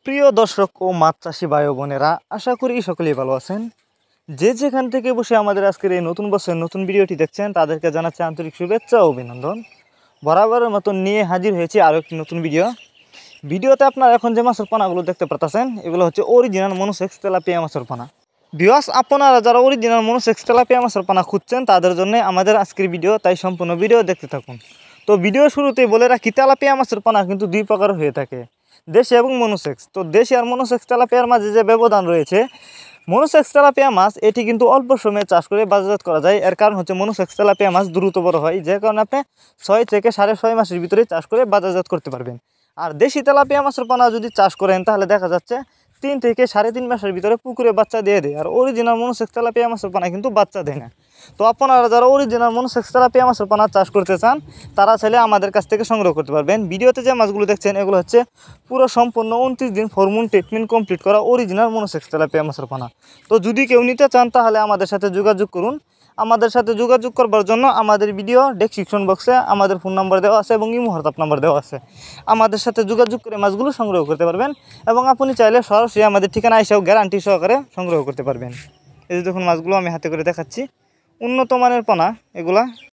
প্রিয় দর্শক ও মাছ চাষি ভাই ও বোনেরা, আশা করি সকলেই ভালো আছেন। যে যেখান থেকে বসে আমাদের আজকের এই নতুন বছরের নতুন ভিডিওটি দেখছেন তাদেরকে জানাচ্ছি আন্তরিক শুভেচ্ছা ও অভিনন্দন। বরাবরের মতন নিয়ে হাজির হয়েছি আরও একটি নতুন ভিডিওতে আপনারা এখন যে মাছের পানাগুলো দেখতে পাচ্ছেন এগুলো হচ্ছে অরিজিনাল মনোসেক্স তেলাপিয়া মাছের পানা। ভিউয়ার্স, আপনারা যারা অরিজিনাল মনোসেক্স তেলাপিয়া মাছের পানা খুঁজছেন তাদের জন্য আমাদের আজকের ভিডিও, তাই সম্পূর্ণ ভিডিও দেখতে থাকুন। তো ভিডিও শুরুতেই বলে রাখি, তেলাপিয়া মাছের পানা কিন্তু দুই প্রকার হয়ে থাকে, দেশি এবং মনোসেক্স। তো দেশি আর মনোসেক্স তেলাপিয়ার মাঝে যে ব্যবধান রয়েছে, মনোসেক্স তেলাপিয়া মাছ এটি কিন্তু অল্প সময়ে চাষ করে বাজারজাত করা যায়। এর কারণ হচ্ছে মনোসেক্স তেলাপিয়া মাছ দ্রুত বড় হয়, যে কারণে আপনি 6 থেকে 6.5 মাসের ভিতরে চাষ করে বাজারজাত করতে পারবেন। আর দেশি তেলাপিয়া মাছের পানা যদি চাষ করেন তাহলে দেখা যাচ্ছে 3 থেকে 3.5 মাসের ভিতরে পুকুরে বাচ্চা দিয়ে দেয়। আর অরিজিনাল মনোসেক্স তেলাপিয়া মাছের পানা কিন্তু বাচ্চা দেয় না। তো আপনারা যারা অরিজিনাল মনোসেক্স তেলাপিয়া মাছের পানা চাষ করতে চান তারা চাইলে আমাদের কাছ থেকে সংগ্রহ করতে পারবেন। ভিডিওতে যে মাছগুলো দেখছেন এগুলো হচ্ছে পুরো সম্পূর্ণ 29 দিন হরমোন ট্রিটমেন্ট কমপ্লিট করা অরিজিনাল মনোসেক্স তেলাপিয়া মাছের পানা। তো যদি কেউ নিতে চান তাহলে আমাদের সাথে যোগাযোগ করুন। আমাদের সাথে যোগাযোগ করবার জন্য আমাদের ভিডিও ডেসক্রিপশন বক্সে আমাদের ফোন নাম্বার দেওয়া আছে এবং ইমো হোয়াটসঅ্যাপ নাম্বার দেওয়া আছে। আমাদের সাথে যোগাযোগ করে মাছগুলো সংগ্রহ করতে পারবেন এবং আপনি চাইলে সরাসরি আমাদের ঠিকানা এসেও গ্যারান্টি সহকারে সংগ্রহ করতে পারবেন। এই যে দেখুন মাছগুলো আমি হাতে করে দেখাচ্ছি, উন্নত মানের পানা এগুলা।